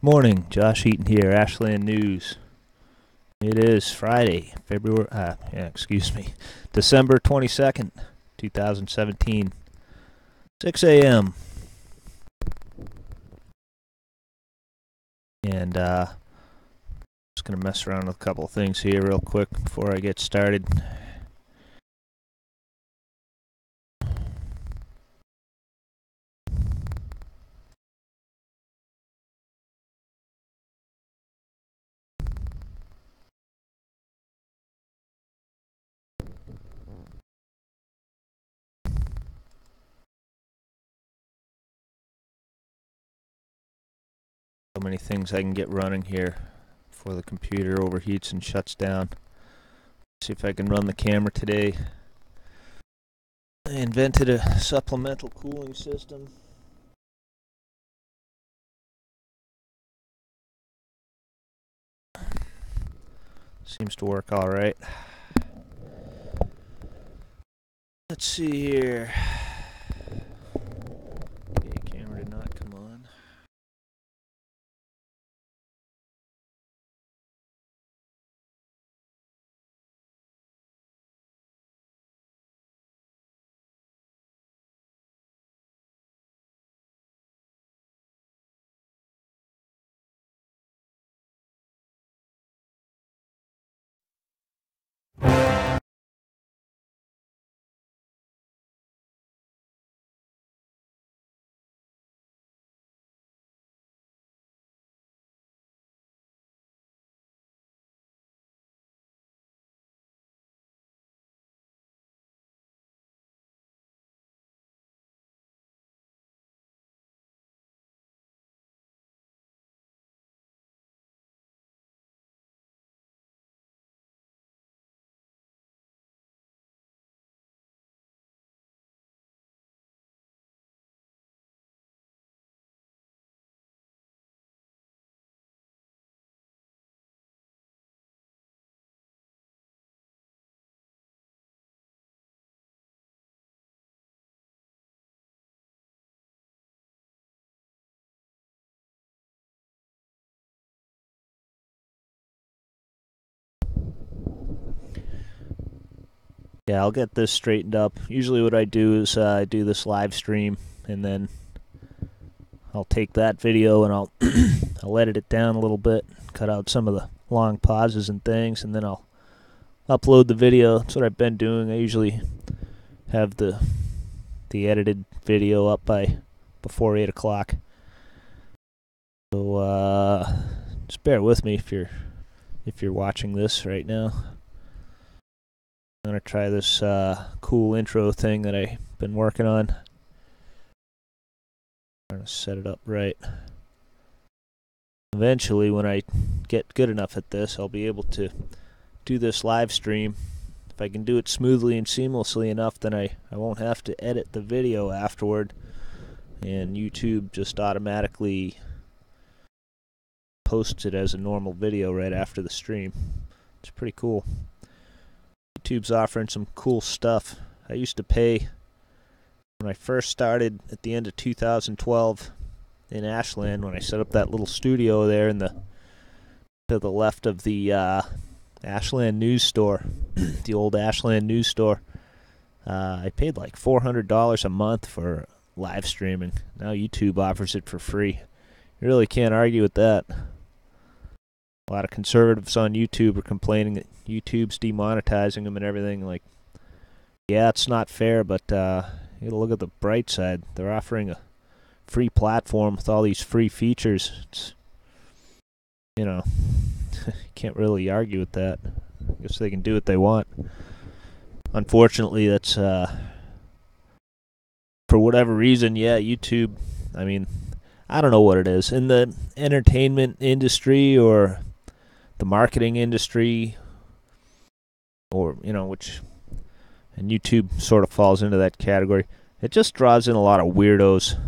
Morning, Josh Eaton here, Ashland News. It is Friday, December 22nd, 2017, 6 a.m. And just going to mess around with a couple of things here real quick before I get started. So many things I can get running here before the computer overheats and shuts down. See if I can run the camera today. I invented a supplemental cooling system. Seems to work all right. Let's see here. Okay, camera did not come on. Yeah, I'll get this straightened up. Usually what I do is I do this live stream, and then I'll take that video and I'll I'll edit it down a little bit, cut out some of the long pauses and things, and then I'll upload the video. That's what I've been doing. I usually have the edited video up by before 8 o'clock. So just bear with me if you're watching this right now. I'm going to try this cool intro thing that I've been working on. Trying to set it up right. Eventually, when I get good enough at this, I'll be able to do this live stream. If I can do it smoothly and seamlessly enough, then I won't have to edit the video afterward, and YouTube just automatically posts it as a normal video right after the stream. It's pretty cool. YouTube's offering some cool stuff. I used to pay, when I first started at the end of 2012 in Ashland, when I set up that little studio there to the left of the Ashland News Store, the old Ashland News Store. I paid like $400 a month for live streaming. Now YouTube offers it for free. You really can't argue with that. A lot of conservatives on YouTube are complaining that YouTube's demonetizing them and everything. Like, yeah, it's not fair, but you gotta look at the bright side. They're offering a free platform with all these free features. It's, can't really argue with that. I guess they can do what they want. Unfortunately, that's for whatever reason, yeah, YouTube, I don't know what it is. In the entertainment industry or the marketing industry, or, and YouTube sort of falls into that category. It just draws in a lot of weirdos,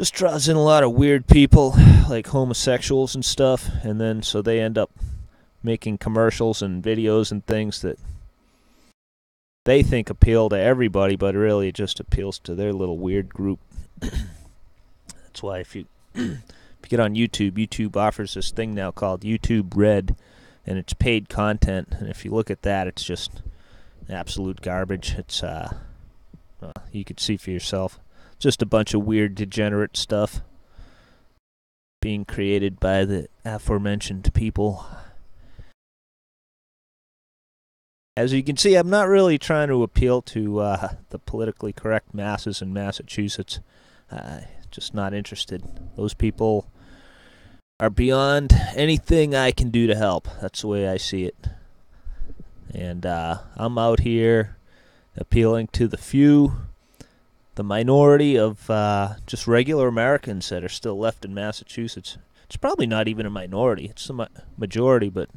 just draws in a lot of weird people, like homosexuals and stuff, and then so they end up making commercials and videos and things that they think appeal to everybody, but really it just appeals to their little weird group. That's why if you get on YouTube, YouTube offers this thing now called YouTube Red, and it's paid content. And if you look at that, it's just absolute garbage. It's you could see for yourself. Just a bunch of weird, degenerate stuff being created by the aforementioned people. As you can see, I'm not really trying to appeal to the politically correct masses in Massachusetts. Just not interested. Those people are beyond anything I can do to help. That's the way I see it. And I'm out here appealing to the few, the minority of just regular Americans that are still left in Massachusetts. It's probably not even a minority. It's a majority, but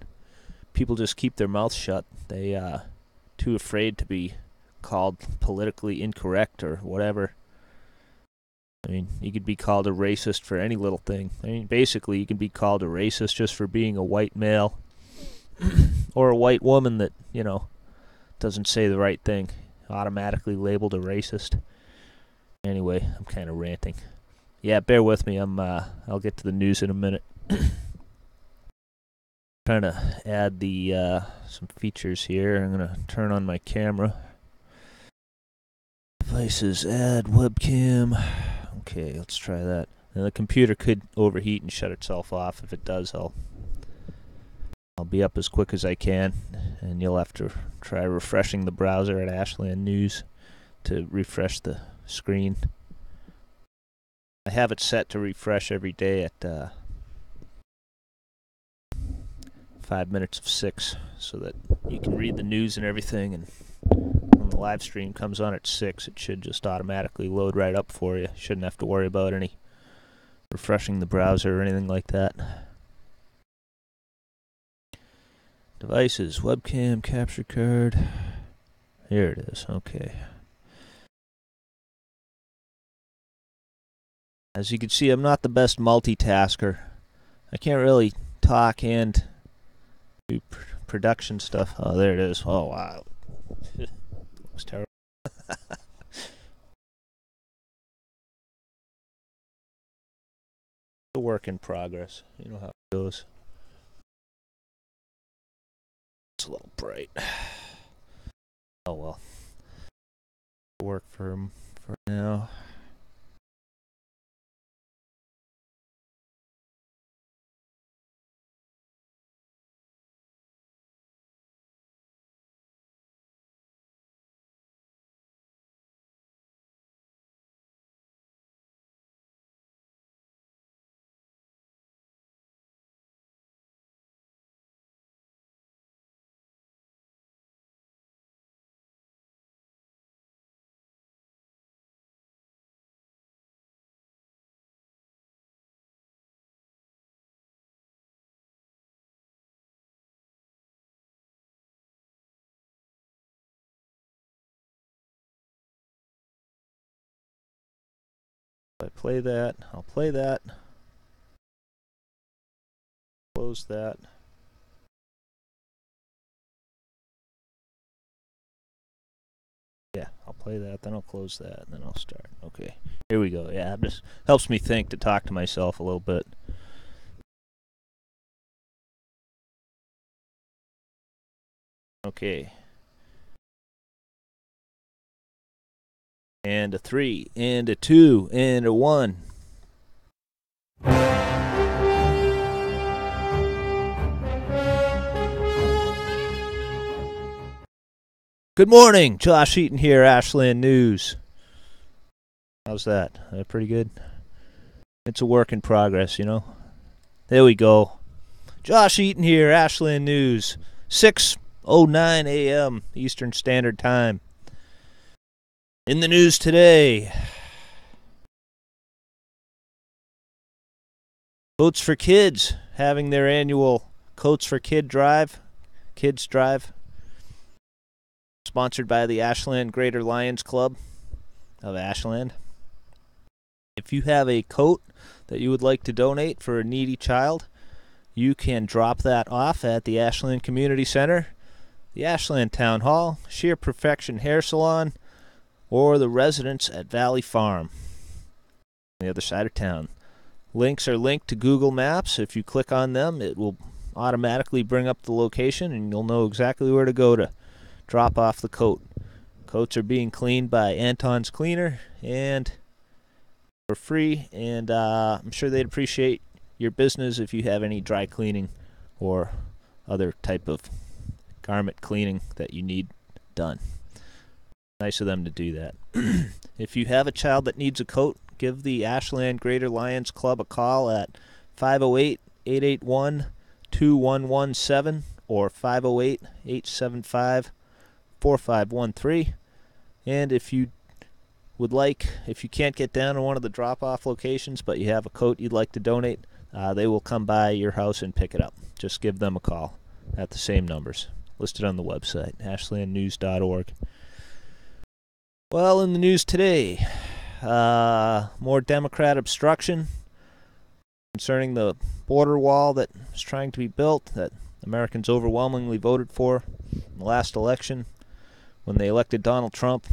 people just keep their mouths shut. They too afraid to be called politically incorrect or whatever. I mean, you could be called a racist for any little thing. I mean, basically, you can be called a racist just for being a white male or a white woman that, you know, doesn't say the right thing. Automatically labeled a racist. Anyway, I'm kind of ranting. Yeah, bear with me. I'll get to the news in a minute. Trying to add the some features here. I'm gonna turn on my camera. Devices, add webcam. Okay, let's try that. And the computer could overheat and shut itself off. If it does, I'll be up as quick as I can, and you'll have to try refreshing the browser at Ashland News to refresh the screen. I have it set to refresh every day at 5 minutes of 6, so that you can read the news and everything, and when the live stream comes on at 6, it should just automatically load right up for you. You shouldn't have to worry about any refreshing the browser or anything like that. Devices, webcam, capture card. Here it is, okay. As you can see, I'm not the best multitasker. I can't really talk and do production stuff. Oh, there it is. Oh, wow. Looks terrible. A work in progress. You know how it goes. It's a little bright. Oh, well. Work for now. If I play that, I'll play that. Close that. Yeah, I'll play that, then I'll close that, and then I'll start. Okay, here we go. Yeah, it just helps me think to talk to myself a little bit. Okay. And a 3, and a 2, and a 1. Good morning, Josh Eaton here, Ashland News. How's that? Pretty good? It's a work in progress, you know? There we go. Josh Eaton here, Ashland News. 6:09 a.m. Eastern Standard Time. In the news today, Coats for Kids having their annual Coats for Kids Drive, sponsored by the Ashland Greater Lions Club of Ashland. If you have a coat that you would like to donate for a needy child, you can drop that off at the Ashland Community Center, the Ashland Town Hall, Sheer Perfection Hair Salon, or the residents at Valley Farm. the other side of town. Links are linked to Google Maps. If you click on them, it will automatically bring up the location, and you'll know exactly where to go to drop off the coat. Coats are being cleaned by Anton's Cleaner, and for free, and I'm sure they'd appreciate your business if you have any dry cleaning or other type of garment cleaning that you need done. Nice of them to do that. If you have a child that needs a coat, give the Ashland Greater Lions Club a call at 508-881-2117 or 508-875-4513. And if you can't get down to one of the drop-off locations, but you have a coat you'd like to donate, they will come by your house and pick it up. Just give them a call at the same numbers listed on the website, ashlandnews.org. Well, in the news today, more Democrat obstruction concerning the border wall that is trying to be built, that Americans overwhelmingly voted for in the last election when they elected Donald Trump,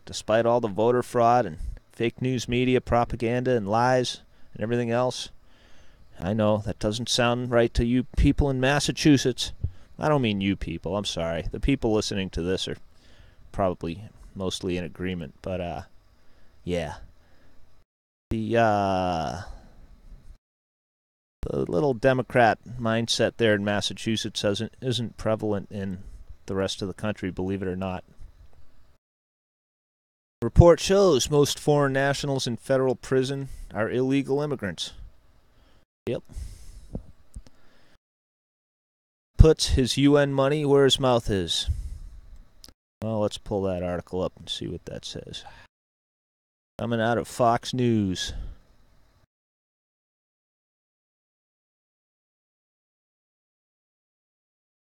despite all the voter fraud and fake news media propaganda and lies and everything else. I know that doesn't sound right to you people in Massachusetts. I don't mean you people, I'm sorry. The people listening to this are probably mostly in agreement, but yeah. The little Democrat mindset there in Massachusetts isn't prevalent in the rest of the country, believe it or not. Report shows most foreign nationals in federal prison are illegal immigrants. Yep. Puts his UN money where his mouth is. Well, let's pull that article up and see what that says. Coming out of Fox News.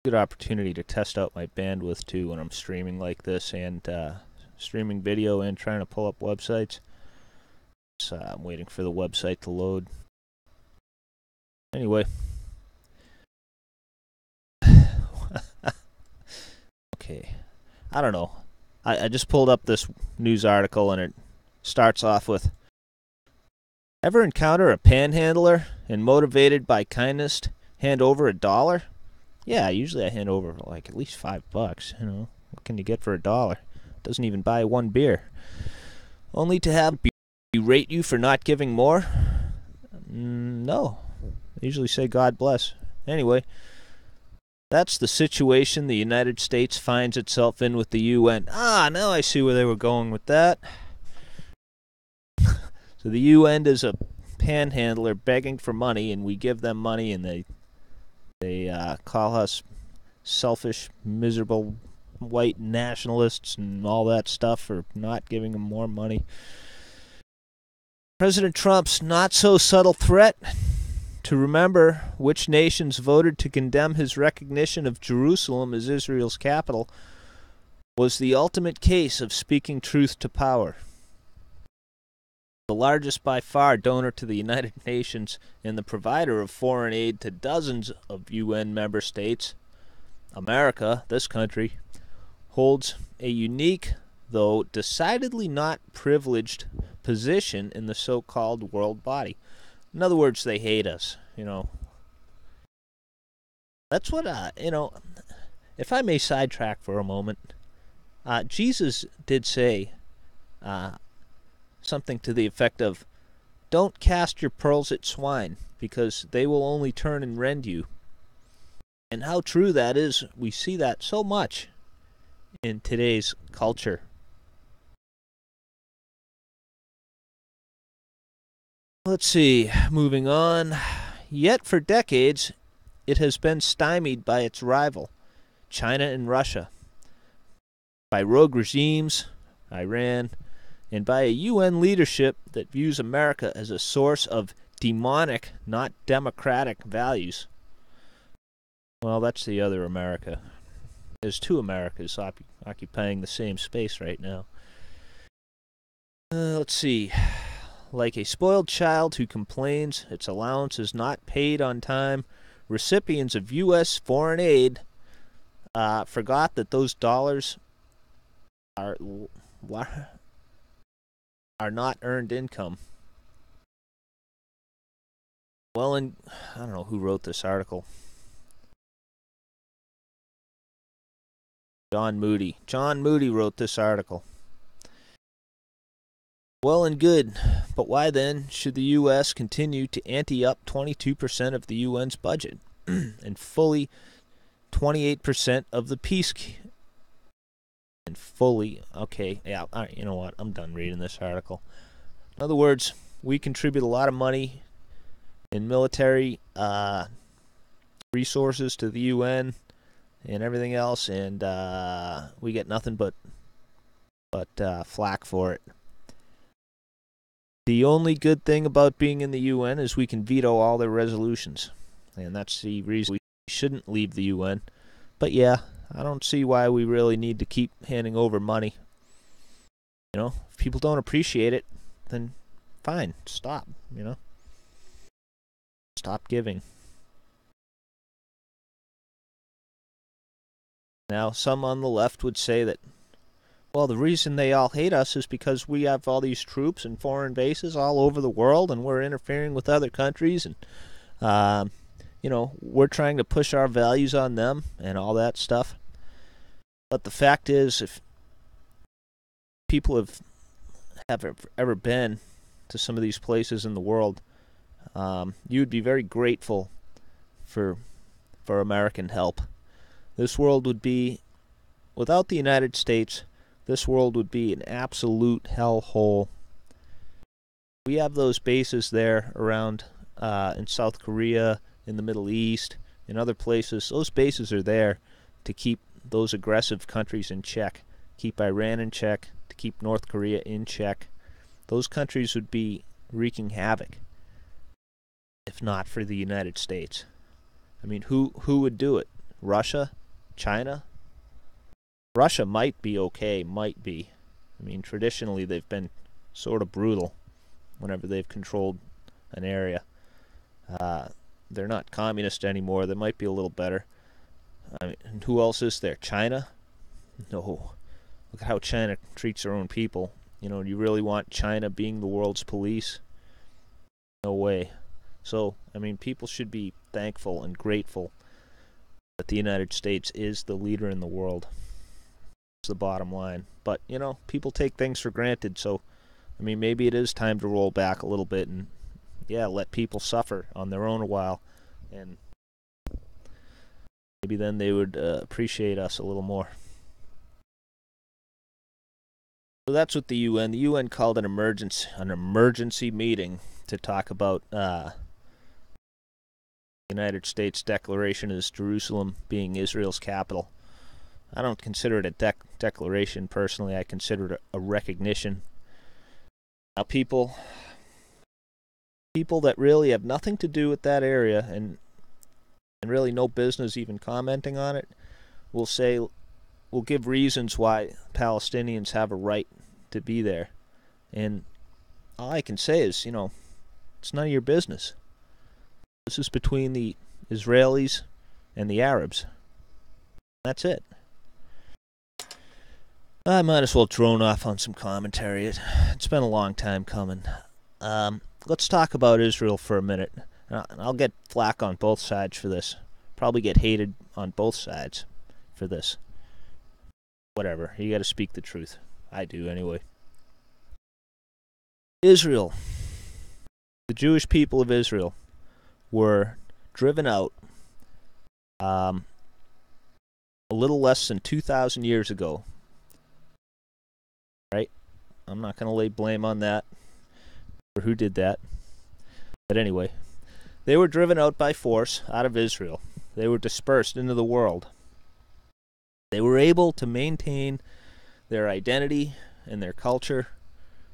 Good opportunity to test out my bandwidth too when I'm streaming like this, and streaming video and trying to pull up websites. So I'm waiting for the website to load. Anyway. Okay. I don't know. I just pulled up this news article and it starts off with, ever encounter a panhandler and motivated by kindness hand over $1? Yeah, usually I hand over like at least $5. You know, what can you get for $1? Doesn't even buy one beer. Only to have berate you for not giving more? No. I usually say God bless. Anyway, that's the situation the United States finds itself in with the UN. Now I see where they were going with that. So the UN is a panhandler begging for money, and we give them money, and they call us selfish, miserable white nationalists and all that stuff for not giving them more money. President Trump's not-so-subtle threat to remember which nations voted to condemn his recognition of Jerusalem as Israel's capital was the ultimate case of speaking truth to power. The largest by far donor to the United Nations and the provider of foreign aid to dozens of UN member states, America, this country, holds a unique, though decidedly not privileged, position in the so-called world body. In other words, they hate us, you know. That's what, if I may sidetrack for a moment, Jesus did say something to the effect of, don't cast your pearls at swine, because they will only turn and rend you. And how true that is, we see that so much in today's culture. Let's see, moving on. Yet for decades, it has been stymied by its rival, China and Russia, by rogue regimes, Iran, and by a UN leadership that views America as a source of demonic, not democratic values. Well, that's the other America. There's two Americas occupying the same space right now. Let's see. Like a spoiled child who complains its allowance is not paid on time, recipients of U.S. foreign aid forgot that those dollars are not earned income. Well, and I don't know who wrote this article. John Moody. John Moody wrote this article. Well and good, but why then should the U.S. continue to ante up 22% of the UN's budget and fully 28% of the peace and fully, okay, yeah, all right, you know what, I'm done reading this article. In other words, we contribute a lot of money in military resources to the UN and everything else, and we get nothing but flack for it. The only good thing about being in the UN is we can veto all their resolutions, and that's the reason we shouldn't leave the UN. But yeah, I don't see why we really need to keep handing over money. You know, if people don't appreciate it, then fine, stop, you know. Stop giving. Now, some on the left would say that, well, the reason they all hate us is because we have all these troops and foreign bases all over the world, and we're interfering with other countries, and you know, we're trying to push our values on them and all that stuff. But the fact is, if people have ever been to some of these places in the world, you would be very grateful for American help. This world would be, without the United States, this world would be an absolute hellhole. We have those bases there around in South Korea, in the Middle East, in other places. Those bases are there to keep those aggressive countries in check, keep Iran in check, to keep North Korea in check. Those countries would be wreaking havoc if not for the United States. I mean, who would do it? Russia? China? Russia might be okay, might be. I mean, traditionally they've been sort of brutal whenever they've controlled an area. They're not communist anymore. They might be a little better. I mean, and who else is there? China? No. Look at how China treats their own people. You know, do you really want China being the world's police? No way. So, I mean, people should be thankful and grateful that the United States is the leader in the world. It's the bottom line. But, you know, people take things for granted, so, I mean, maybe it is time to roll back a little bit and, yeah, let people suffer on their own a while, and maybe then they would appreciate us a little more. So that's what the UN called an emergency meeting to talk about United States Declaration as Jerusalem being Israel's capital. I don't consider it a declaration personally. I consider it a recognition. Now, people that really have nothing to do with that area and really no business even commenting on it will give reasons why Palestinians have a right to be there. And all I can say is, you know, it's none of your business. This is between the Israelis and the Arabs. That's it. I might as well drone off on some commentary. It's been a long time coming. Let's talk about Israel for a minute. I'll get flack on both sides for this. Probably get hated on both sides for this. Whatever. You gotta speak the truth. I do anyway. Israel. The Jewish people of Israel were driven out a little less than 2,000 years ago. Right? I'm not going to lay blame on that or who did that. But anyway, they were driven out by force out of Israel. They were dispersed into the world. They were able to maintain their identity and their culture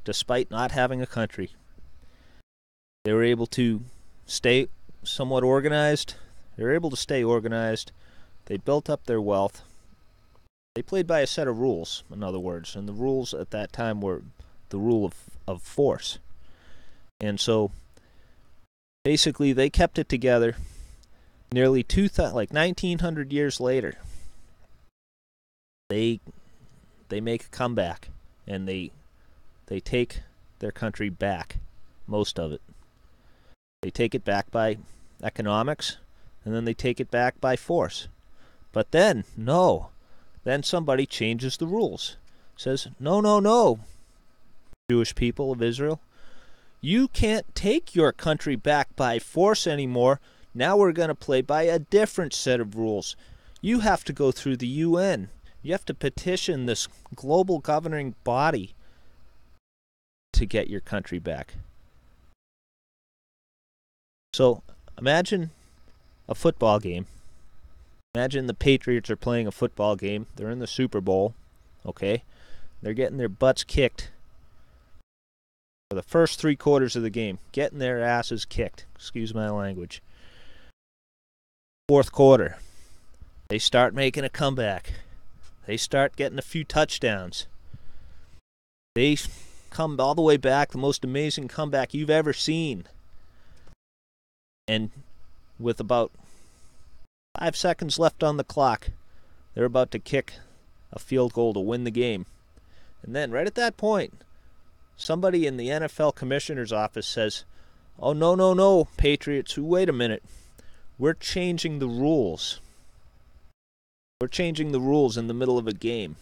despite not having a country. They were able to stay somewhat organized. They were able to stay organized. They built up their wealth. They played by a set of rules, in other words, and the rules at that time were the rule of force. And so, basically, they kept it together. Nearly 1,900 years later, they make a comeback, and they take their country back, most of it. They take it back by economics, and then they take it back by force. But then, no. Then somebody changes the rules. Says, no, no, no, Jewish people of Israel. You can't take your country back by force anymore. Now we're going to play by a different set of rules. You have to go through the UN. You have to petition this global governing body to get your country back. So imagine a football game. Imagine the Patriots are playing a football game. They're in the Super Bowl, okay? They're getting their butts kicked for the first 3 quarters of the game. Getting their asses kicked. Excuse my language. 4th quarter, they start making a comeback. They start getting a few touchdowns. They come all the way back, the most amazing comeback you've ever seen. And with about 5 seconds left on the clock, they're about to kick a field goal to win the game. And then right at that point, somebody in the NFL commissioner's office says, oh, no, no, no, Patriots, wait a minute. We're changing the rules. We're changing the rules in the middle of a game.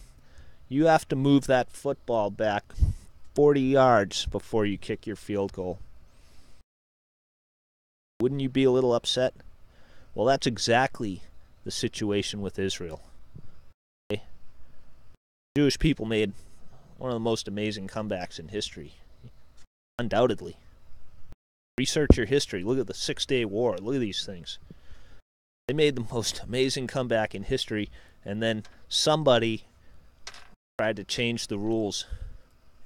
You have to move that football back 40 yards before you kick your field goal. Wouldn't you be a little upset? Well, that's exactly the situation with Israel. Okay? Jewish people made one of the most amazing comebacks in history. Undoubtedly. Research your history. Look at the 6-Day War. Look at these things. They made the most amazing comeback in history, and then somebody tried to change the rules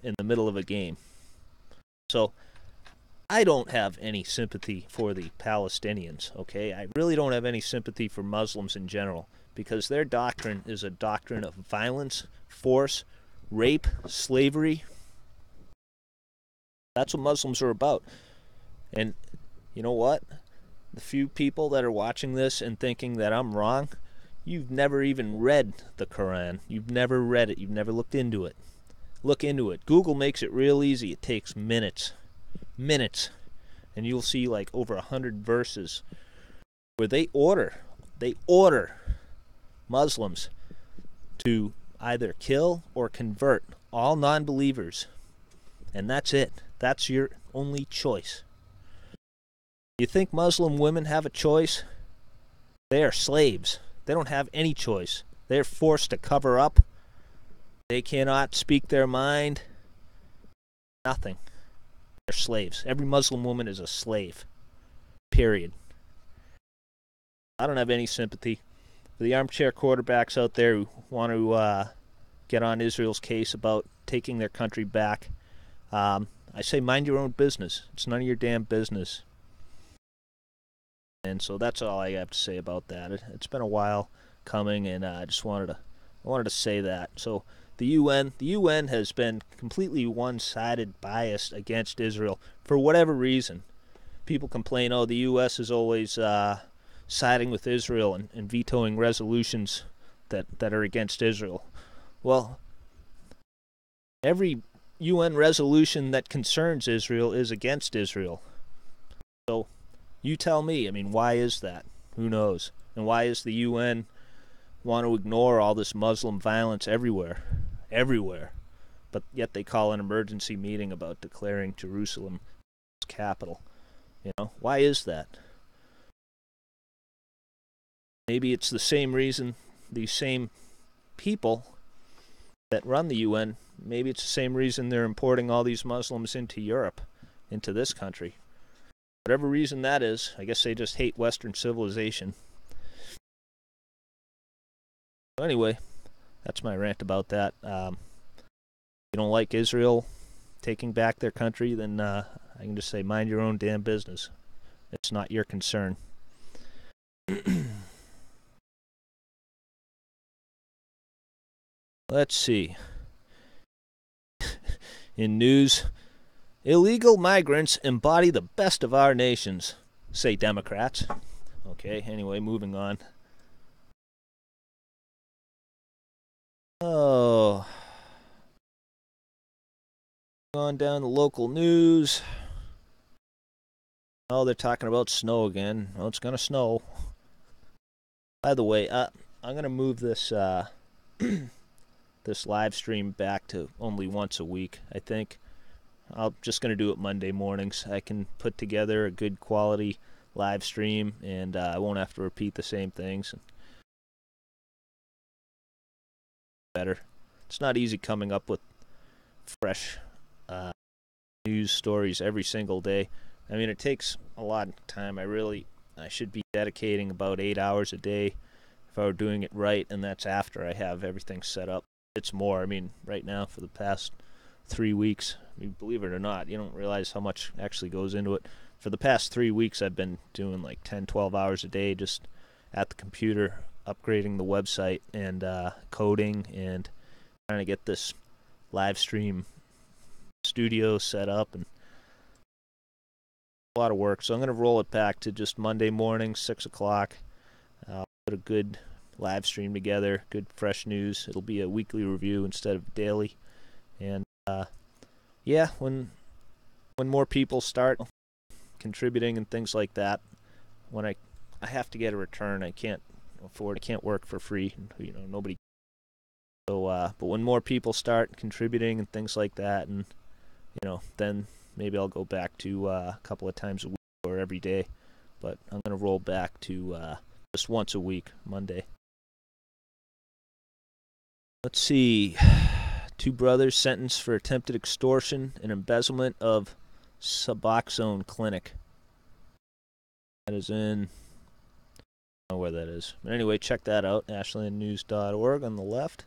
in the middle of a game. So I don't have any sympathy for the Palestinians, okay? I really don't have any sympathy for Muslims in general, because their doctrine is a doctrine of violence, force, rape, slavery. That's what Muslims are about. And you know what? The few people that are watching this and thinking that I'm wrong, you've never even read the Quran. You've never read it. You've never looked into it. Look into it. Google makes it real easy. It takes minutes. And you'll see like over 100 verses where they order Muslims to either kill or convert all non-believers. And that's it. That's your only choice. You think Muslim women have a choice? They are slaves. They don't have any choice. They're forced to cover up. They cannot speak their mind. Nothing. They're slaves. Every Muslim woman is a slave. Period. I don't have any sympathy for the armchair quarterbacks out there who want to get on Israel's case about taking their country back. I say mind your own business. It's none of your damn business. And so that's all I have to say about that. It's been a while coming, and I just wanted to say that. So the UN has been completely one-sided, biased against Israel for whatever reason. People complain, oh, the U.S. is always siding with Israel and vetoing resolutions that are against Israel. Well, every UN resolution that concerns Israel is against Israel. So you tell me, I mean, why is that? Who knows? And why is the UN want to ignore all this Muslim violence everywhere? Everywhere. But yet they call an emergency meeting about declaring Jerusalem as capital. You know, why is that? Maybe it's the same reason these same people that run the UN, maybe it's the same reason they're importing all these Muslims into Europe, into this country. Whatever reason that is, I guess they just hate Western civilization. So anyway, that's my rant about that. If you don't like Israel taking back their country, then I can just say mind your own damn business. It's not your concern. Let's see. In news, illegal migrants embody the best of our nations, say Democrats. Okay, anyway, moving on. Oh. On down to local news. Oh, they're talking about snow again. Oh, it's gonna snow. By the way, I'm gonna move this this live stream back to only once a week. I think I'm just gonna do it Monday mornings. I can put together a good quality live stream, and I won't have to repeat the same things. Better. It's not easy coming up with fresh news stories every single day. I mean, it takes a lot of time. I should be dedicating about 8 hours a day if I were doing it right, and that's after I have everything set up. It's more. I mean, right now for the past 3 weeks, I mean, believe it or not, you don't realize how much actually goes into it. For the past 3 weeks, I've been doing like 10, 12 hours a day just at the computer, upgrading the website and coding and trying to get this live stream studio set up, and a lot of work. So I'm going to roll it back to just Monday morning, 6 o'clock. Put a good live stream together, good fresh news. It'll be a weekly review instead of daily. And yeah, when more people start contributing and things like that, when I have to get a return, I can't work for free. You know, nobody. So, but when more people start contributing and things like that, and you know, then maybe I'll go back to a couple of times a week or every day. But I'm gonna roll back to just once a week, Monday. Let's see. 2 brothers sentenced for attempted extortion and embezzlement of Suboxone clinic. That is in, I don't know where that is. But anyway, check that out. ashlandnews.org on the left.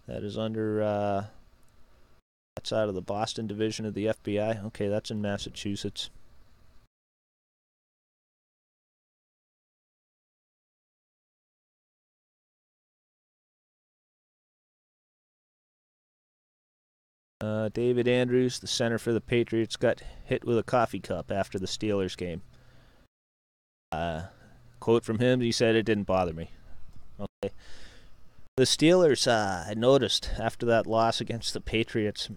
That is under, that's out of the Boston division of the FBI. Okay, that's in Massachusetts. David Andrews, the center for the Patriots, got hit with a coffee cup after the Steelers game. Quote from him, he said, "It didn't bother me." Okay. The Steelers, I noticed after that loss against the Patriots,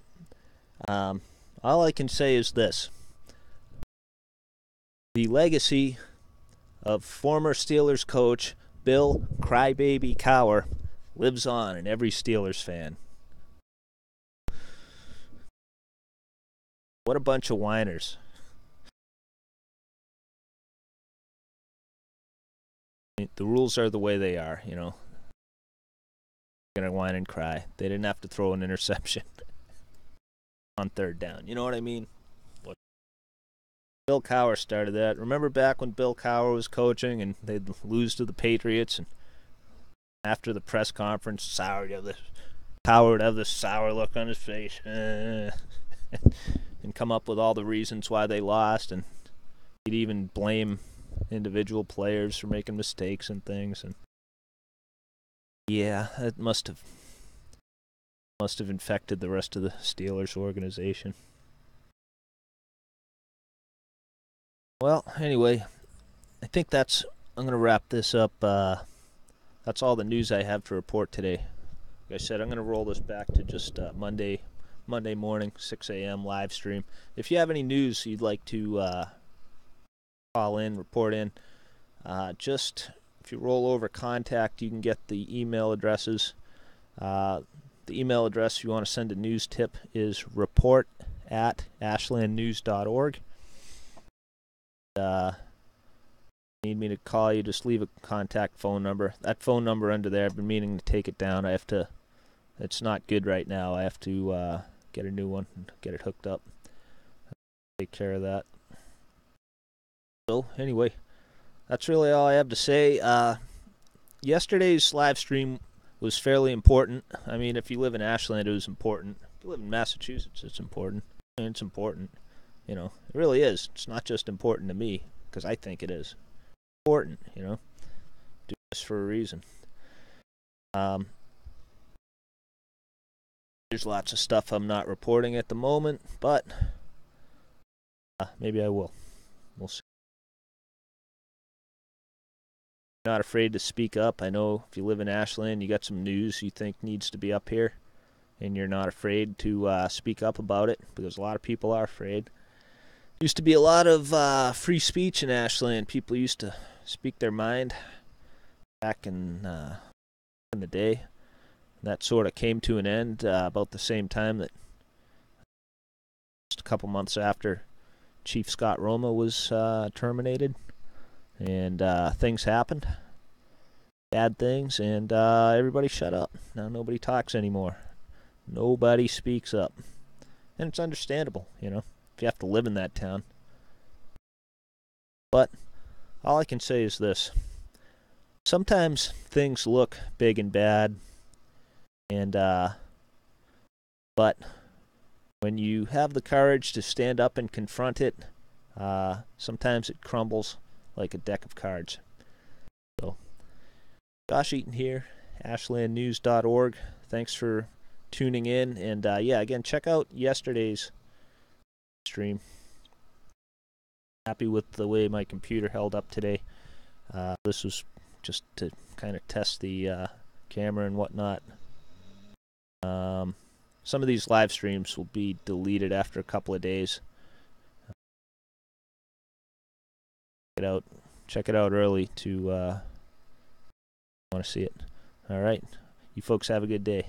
all I can say is this. The legacy of former Steelers coach Bill Crybaby Cowher lives on in every Steelers fan. What a bunch of whiners. The rules are the way they are, you know. They're going to whine and cry. They didn't have to throw an interception on 3rd down. You know what I mean? Bill Cowher started that. Remember back when Bill Cowher was coaching and they'd lose to the Patriots, and after the press conference, Cowher would have this sour look on his face. And come up with all the reasons why they lost, and he'd even blame individual players for making mistakes and things. And yeah, it must have infected the rest of the Steelers organization. Well, anyway, I think I'm going to wrap this up. That's all the news I have to report today. Like I said, I'm going to roll this back to just Monday morning, 6 a.m. live stream. If you have any news you'd like to call in, report in, just if you roll over contact, you can get the email addresses. The email address if you want to send a news tip is report@ashlandnews.org. Need me to call you, just leave a contact phone number. That phone number under there, I've been meaning to take it down. It's not good right now. I have to get a new one and get it hooked up. Take care of that. So, anyway, that's really all I have to say. Yesterday's live stream was fairly important. I mean, if you live in Ashland, it was important. If you live in Massachusetts, it's important. I mean, it's important. You know, it really is. It's not just important to me, because I think it is. Important, you know. Do this for a reason. There's lots of stuff I'm not reporting at the moment, but maybe I will. We'll see. Not afraid to speak up. I know if you live in Ashland, you got some news you think needs to be up here, and you're not afraid to speak up about it, because a lot of people are afraid. Used to be a lot of free speech in Ashland. People used to speak their mind back in the day. That sort of came to an end about the same time that just a couple months after Chief Scott Roma was terminated, and things happened, bad things, and everybody shut up. Now nobody talks anymore. Nobody speaks up, and it's understandable, you know, if you have to live in that town. But all I can say is this: sometimes things look big and bad, and but when you have the courage to stand up and confront it, sometimes it crumbles like a deck of cards. So, Josh Eaton here, ashlandnews.org. Thanks for tuning in, and yeah, again, check out yesterday's stream. Happy with the way my computer held up today. This was just to kind of test the camera and whatnot. Some of these live streams will be deleted after a couple of days. Check it out early to want to see it. All right, you folks have a good day.